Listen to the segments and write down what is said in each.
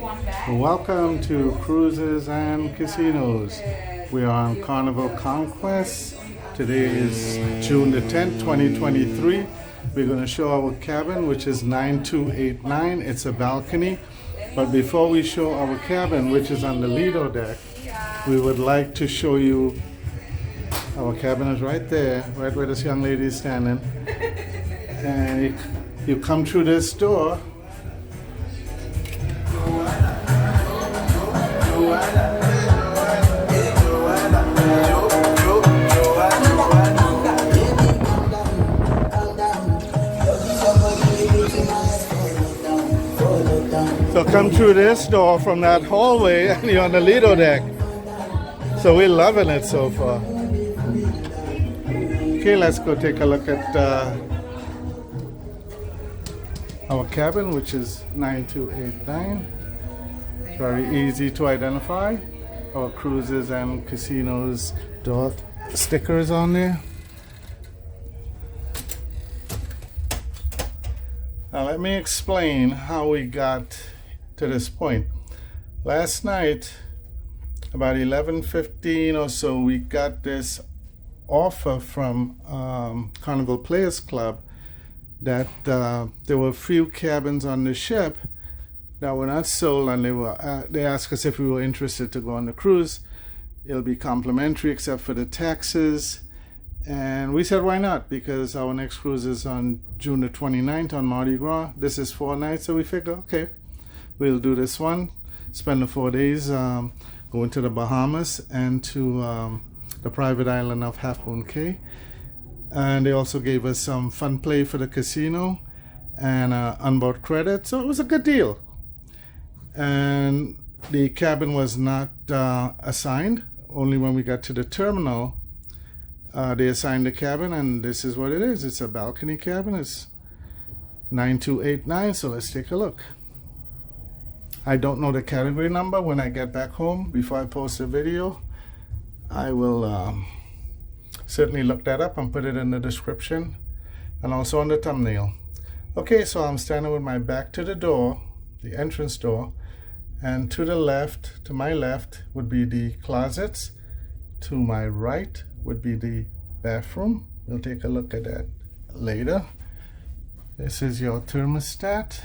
Welcome to Cruises and Casinos. We are on Carnival Conquest. Today is June the 10th, 2023. We're going to show our cabin, which is 9289. It's a balcony. But before we show our cabin, which is on the Lido deck, we would like to show you our cabin is right there, right where this young lady is standing. And you come through this door. So come through this door from that hallway and you're on the Lido deck. So we're loving it so far. Okay, let's go take a look at our cabin, which is 9289. It's very easy to identify. Our Cruises and Casinos door stickers on there. Now let me explain how we got to this point. Last night, about 11:15 or so, we got this offer from Carnival Players Club that there were a few cabins on the ship that were not sold, and they asked us if we were interested to go on the cruise. It'll be complimentary except for the taxes. And we said, why not? Because our next cruise is on June the 29th on Mardi Gras. This is 4 nights, so we figured, okay, we'll do this one. Spend the 4 days going to the Bahamas and to the private island of 𝐓𝐡𝐞 Cay. And they also gave us some fun play for the casino and onboard credit. So it was a good deal. And the cabin was not assigned. Only when we got to the terminal, they assigned the cabin, and this is what it is. It's a balcony cabin. It's 9289, so let's take a look. I don't know the category number. When I get back home, before I post the video, I will certainly look that up and put it in the description and also on the thumbnail. Okay, so I'm standing with my back to the door, the entrance door, and to the left, to my left, would be the closets. To my right would be the bathroom. We'll take a look at that later. This is your thermostat.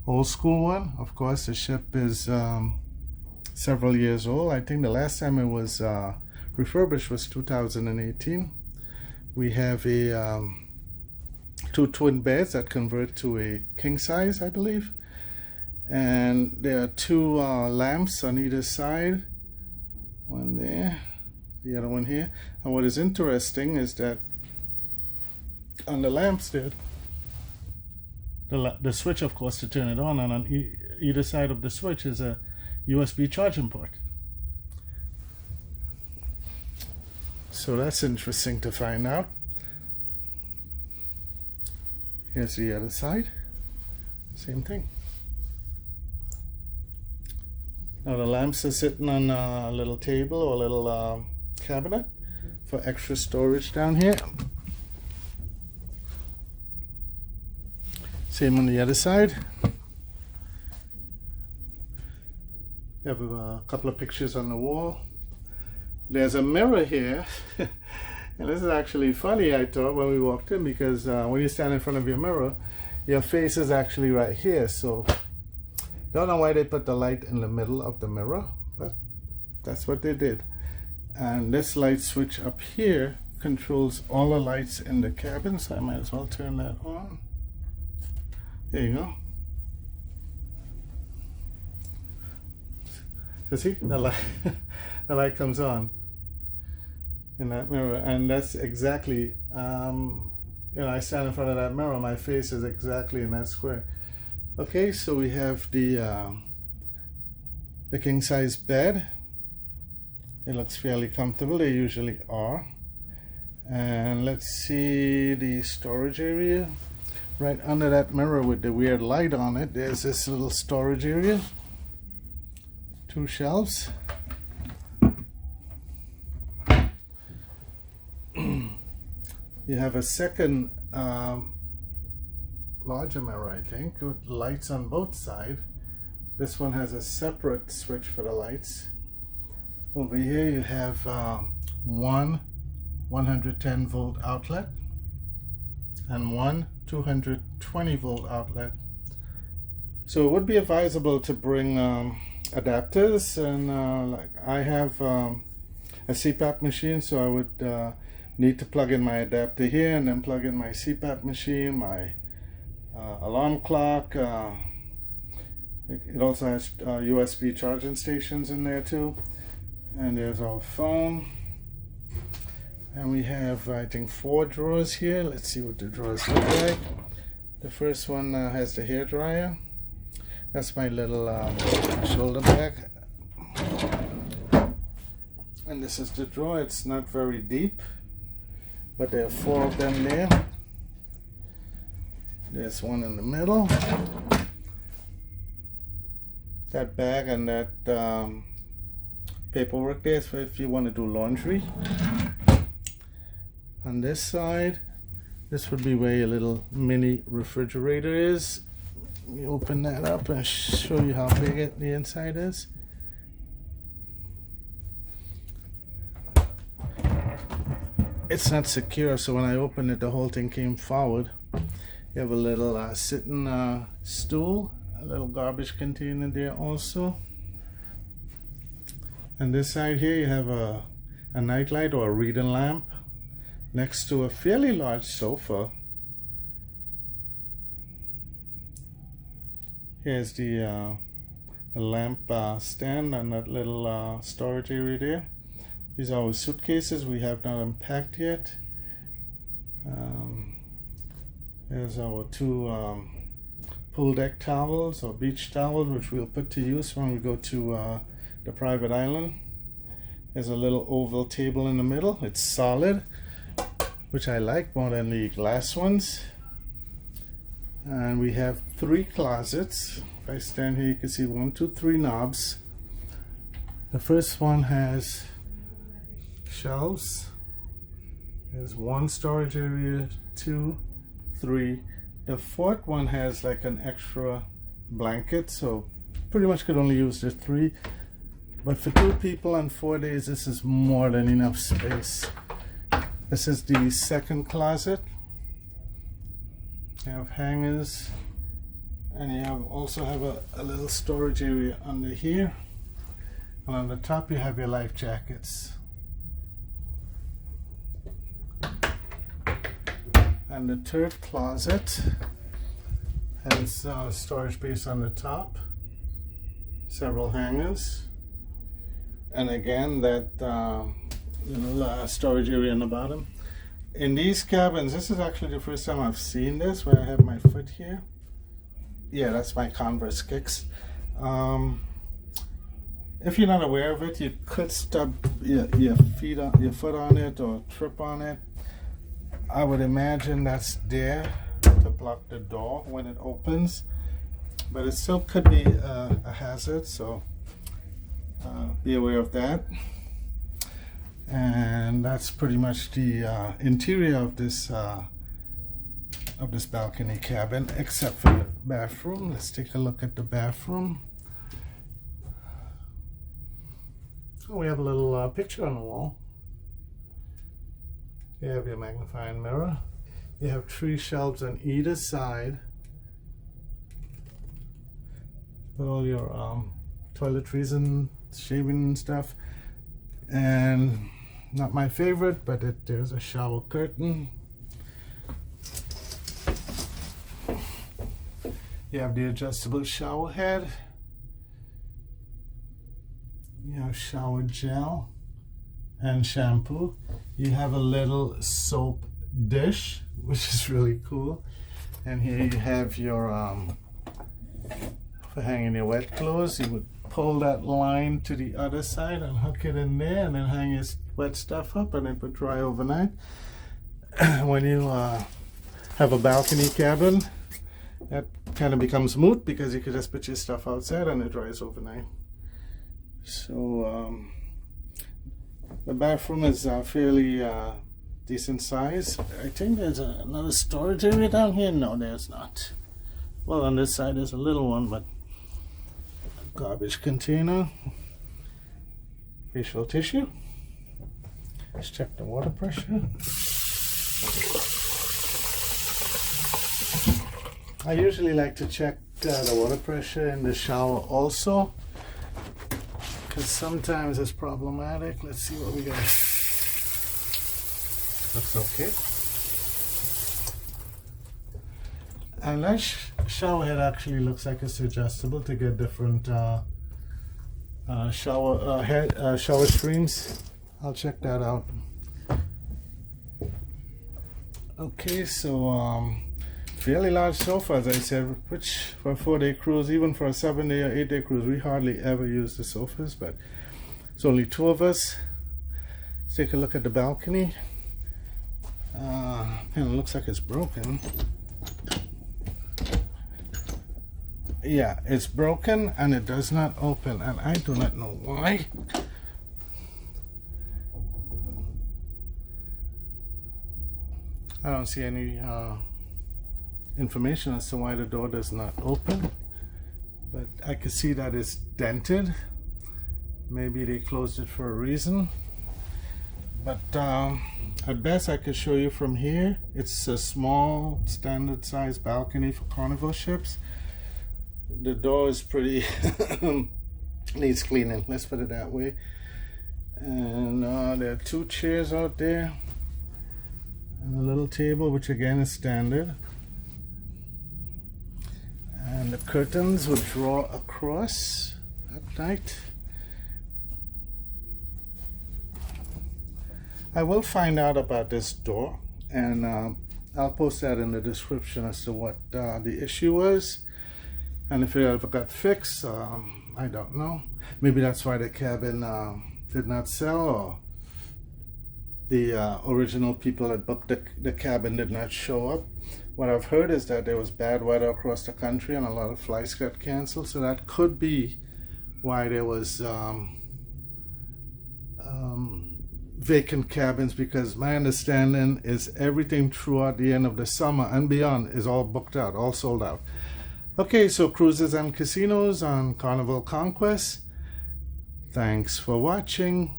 Old school one. Of course, the ship is several years old. I think the last time it was refurbished was 2018. We have a 2 twin beds that convert to a king size, I believe. And there are 2 lamps on either side. One there, the other one here. And what is interesting is that on the lamps there, the switch, of course, to turn it on, and on either side of the switch is a USB charging port. So that's interesting to find out. Here's the other side. Same thing. Now the lamps are sitting on a little table or a little cabinet for extra storage down here. Same on the other side. You have a couple of pictures on the wall. There's a mirror here. And this is actually funny, I thought, when we walked in, because when you stand in front of your mirror, your face is actually right here. So don't know why they put the light in the middle of the mirror, but that's what they did. And this light switch up here controls all the lights in the cabin, so I might as well turn that on. There you go. So see, the light comes on in that mirror, and that's exactly, I stand in front of that mirror, my face is exactly in that square. Okay, so we have the king size bed. It looks fairly comfortable. They usually are. And let's see the storage area. Right under that mirror with the weird light on it, there's this little storage area. 2 shelves. You have a second larger mirror, I think, with lights on both sides. This one has a separate switch for the lights. Over here you have one 110 volt outlet and one 220 volt outlet. So it would be advisable to bring adapters, and like I have a CPAP machine, so I would need to plug in my adapter here and then plug in my CPAP machine, my alarm clock. It also has USB charging stations in there too. And there's our phone. And we have, I think, 4 drawers here. Let's see what the drawers look like. The first one has the hair dryer. That's my little shoulder bag. And this is the drawer. It's not very deep, but there are 4 of them there. There's one in the middle. That bag and that paperwork there is for if you want to do laundry. On this side, this would be where your little mini refrigerator is. Let me open that up and show you how big the inside is. It's not secure, so when I opened it, the whole thing came forward. You have a little sitting stool, a little garbage container there also. And this side here you have a nightlight or a reading lamp next to a fairly large sofa. Here's the lamp stand and that little storage area there. These are our suitcases we have not unpacked yet. There's our 2 pool deck towels or beach towels, which we'll put to use when we go to the private island. There's a little oval table in the middle. It's solid, which I like more than the glass ones. And we have 3 closets. If I stand here, you can see 1, 2, 3 knobs. The first one has shelves. There's 1 storage area, 2, 3. The 4th one has like an extra blanket, so pretty much could only use the 3. But for 2 people on 4 days, this is more than enough space. This is the 2nd closet. You have hangers, and you also have a little storage area under here. And on the top you have your life jackets. And the 3rd closet has storage space on the top, several hangers, and again that little storage area on the bottom. In these cabins, this is actually the first time I've seen this, where I have my foot here. Yeah, that's my Converse kicks. If you're not aware of it, you could stub your foot on it or trip on it. I would imagine that's there to block the door when it opens, but it still could be a hazard, so be aware of that. And that's pretty much the interior of this balcony cabin, except for the bathroom. Let's take a look at the bathroom. Oh, we have a little picture on the wall. You have your magnifying mirror. You have 3 shelves on either side. Put all your toiletries and shaving stuff. And not my favorite, but there's a shower curtain. You have the adjustable shower head. You have shower gel and shampoo. You have a little soap dish, which is really cool. And here you have your for hanging your wet clothes. You would pull that line to the other side and hook it in there, and then hang your wet stuff up, and it would dry overnight. When you have a balcony cabin, that kind of becomes moot because you could just put your stuff outside and it dries overnight. So the bathroom is fairly decent size. I think there's another storage area down here. No, there's not. Well, on this side there's a little one, but garbage container, facial tissue. Let's check the water pressure. I usually like to check the water pressure in the shower also, because sometimes it's problematic. Let's see what we got. Looks okay. And that shower head actually looks like it's adjustable to get different shower streams. I'll check that out. Okay, so fairly large sofa, as I said, which for a 4-day cruise, even for a 7-day or 8-day cruise, we hardly ever use the sofas, but it's only 2 of us. Let's take a look at the balcony. And it looks like it's broken. Yeah, it's broken and it does not open, and I do not know why. I don't see any information as to why the door does not open, but I can see that it's dented. Maybe they closed it for a reason, but at best I can show you from here. It's a small standard size balcony for Carnival ships. The door is pretty needs cleaning, let's put it that way. And there are 2 chairs out there and a little table, which again is standard. And the curtains would draw across at night. I will find out about this door, and I'll post that in the description as to what the issue was. And if it ever got fixed, I don't know. Maybe that's why the cabin did not sell, or the original people that booked the cabin did not show up. What I've heard is that there was bad weather across the country and a lot of flights got canceled, so that could be why there was vacant cabins, because my understanding is everything throughout the end of the summer and beyond is all booked out, all sold out. Okay, so cruises and casinos on Carnival Conquest. Thanks for watching.